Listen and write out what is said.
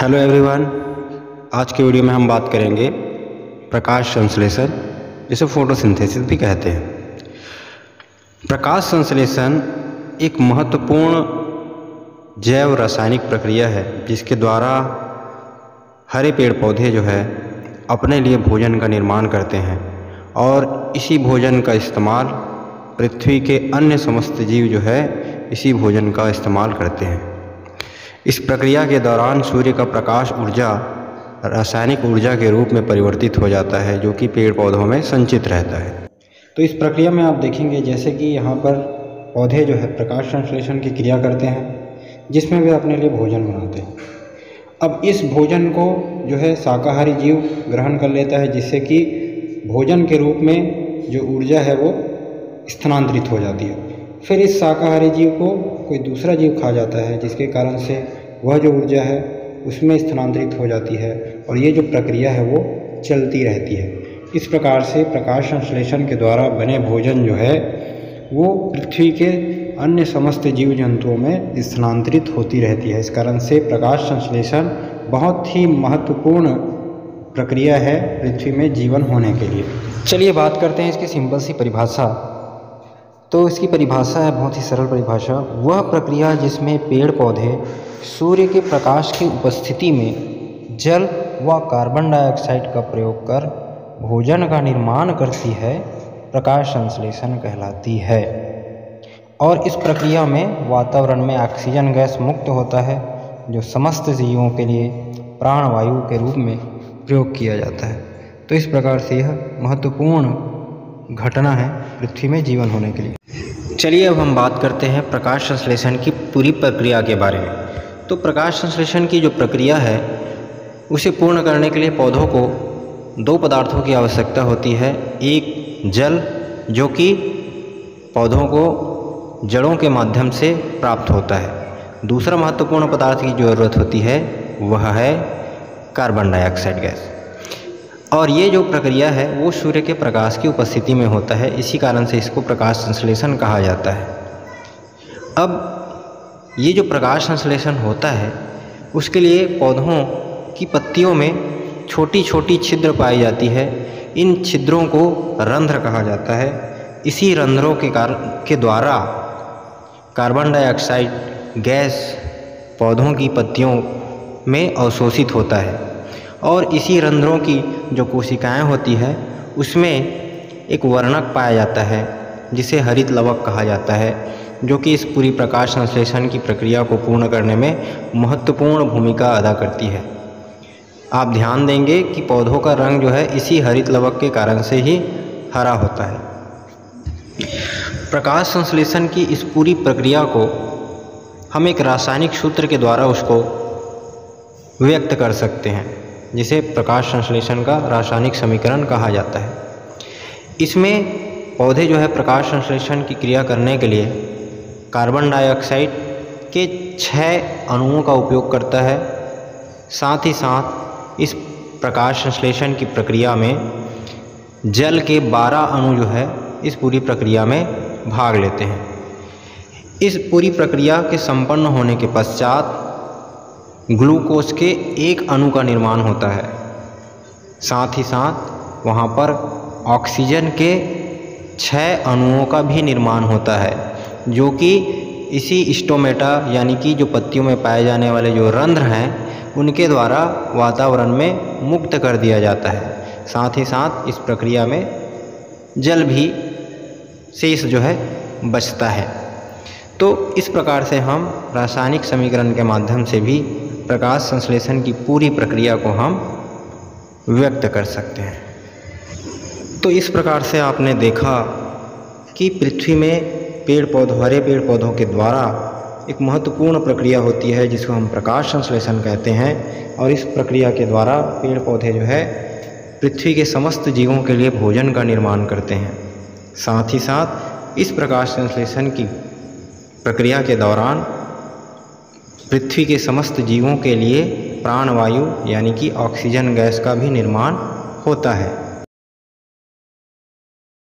Hello everyone. आज के video में हम बात करेंगे प्रकाश संश्लेषण, जिसे फोटोसिंथेसिस भी कहते हैं। प्रकाश संश्लेषण एक महत्वपूर्ण जैव रासायनिक प्रक्रिया है जिसके द्वारा हरे पेड़ पौधे जो है अपने लिए भोजन का निर्माण करते हैं और इसी भोजन का इस्तेमाल पृथ्वी के अन्य समस्त जीव जो है इसी भोजन का इस्तेमाल करते हैं। इस प्रक्रिया के दौरान सूर्य का प्रकाश ऊर्जा रासायनिक ऊर्जा के रूप में परिवर्तित हो जाता है जो कि पेड़ पौधों में संचित रहता है। तो इस प्रक्रिया में आप देखेंगे जैसे कि यहाँ पर पौधे जो है प्रकाश संश्लेषण की क्रिया करते हैं जिसमें वे अपने लिए भोजन बनाते हैं। अब इस भोजन को जो है शाकाहारी जीव ग्रहण कर लेता है जिससे कि भोजन के रूप में जो ऊर्जा है वो स्थानांतरित हो जाती है। फिर इस शाकाहारी जीव को कोई दूसरा जीव खा जाता है जिसके कारण से वह जो ऊर्जा है उसमें स्थानांतरित हो जाती है और ये जो प्रक्रिया है वो चलती रहती है। इस प्रकार से प्रकाश संश्लेषण के द्वारा बने भोजन जो है वो पृथ्वी के अन्य समस्त जीव जंतुओं में स्थानांतरित होती रहती है। इस कारण से प्रकाश संश्लेषण बहुत ही महत्वपूर्ण प्रक्रिया है पृथ्वी में जीवन होने के लिए। चलिए बात करते हैं इसकी सिंपल सी परिभाषा। तो इसकी परिभाषा है बहुत ही सरल परिभाषा, वह प्रक्रिया जिसमें पेड़ पौधे सूर्य के प्रकाश की उपस्थिति में जल व कार्बन डाइऑक्साइड का प्रयोग कर भोजन का निर्माण करती है, प्रकाश संश्लेषण कहलाती है। और इस प्रक्रिया में वातावरण में ऑक्सीजन गैस मुक्त होता है जो समस्त जीवों के लिए प्राणवायु के रूप में प्रयोग किया जाता है। तो इस प्रकार से यह महत्वपूर्ण घटना है पृथ्वी में जीवन होने के लिए। चलिए अब हम बात करते हैं प्रकाश संश्लेषण की पूरी प्रक्रिया के बारे में। तो प्रकाश संश्लेषण की जो प्रक्रिया है उसे पूर्ण करने के लिए पौधों को दो पदार्थों की आवश्यकता होती है। एक जल, जो कि पौधों को जड़ों के माध्यम से प्राप्त होता है। दूसरा महत्वपूर्ण पदार्थ की ज़रूरत होती है वह है कार्बन डाइऑक्साइड गैस। और ये जो प्रक्रिया है वो सूर्य के प्रकाश की उपस्थिति में होता है, इसी कारण से इसको प्रकाश संश्लेषण कहा जाता है। अब ये जो प्रकाश संश्लेषण होता है उसके लिए पौधों की पत्तियों में छोटी छोटी छिद्र पाई जाती है। इन छिद्रों को रंध्र कहा जाता है। इसी रंध्रों के द्वारा कार्बन डाइऑक्साइड गैस पौधों की पत्तियों में अवशोषित होता है और इसी रंध्रों की जो कोशिकाएं होती है उसमें एक वर्णक पाया जाता है जिसे हरित लवक कहा जाता है, जो कि इस पूरी प्रकाश संश्लेषण की प्रक्रिया को पूर्ण करने में महत्वपूर्ण भूमिका अदा करती है। आप ध्यान देंगे कि पौधों का रंग जो है इसी हरित लवक के कारण से ही हरा होता है। प्रकाश संश्लेषण की इस पूरी प्रक्रिया को हम एक रासायनिक सूत्र के द्वारा उसको व्यक्त कर सकते हैं जिसे प्रकाश संश्लेषण का रासायनिक समीकरण कहा जाता है। इसमें पौधे जो है प्रकाश संश्लेषण की क्रिया करने के लिए कार्बन डाइऑक्साइड के 6 अणुओं का उपयोग करता है। साथ ही साथ इस प्रकाश संश्लेषण की प्रक्रिया में जल के 12 अणु जो है इस पूरी प्रक्रिया में भाग लेते हैं। इस पूरी प्रक्रिया के संपन्न होने के पश्चात ग्लूकोज के 1 अणु का निर्माण होता है। साथ ही साथ वहाँ पर ऑक्सीजन के 6 अणुओं का भी निर्माण होता है, जो कि इसी स्टोमेटा यानी कि जो पत्तियों में पाए जाने वाले जो रंध्र हैं उनके द्वारा वातावरण में मुक्त कर दिया जाता है। साथ ही साथ इस प्रक्रिया में जल भी शेष जो है बचता है। तो इस प्रकार से हम रासायनिक समीकरण के माध्यम से भी प्रकाश संश्लेषण की पूरी प्रक्रिया को हम व्यक्त कर सकते हैं। तो इस प्रकार से आपने देखा कि पृथ्वी में हरे पेड़ पौधों के द्वारा एक महत्वपूर्ण प्रक्रिया होती है जिसको हम प्रकाश संश्लेषण कहते हैं। और इस प्रक्रिया के द्वारा पेड़ पौधे जो है पृथ्वी के समस्त जीवों के लिए भोजन का निर्माण करते हैं। साथ ही साथ इस प्रकाश संश्लेषण की प्रक्रिया के दौरान पृथ्वी के समस्त जीवों के लिए प्राणवायु यानी कि ऑक्सीजन गैस का भी निर्माण होता है।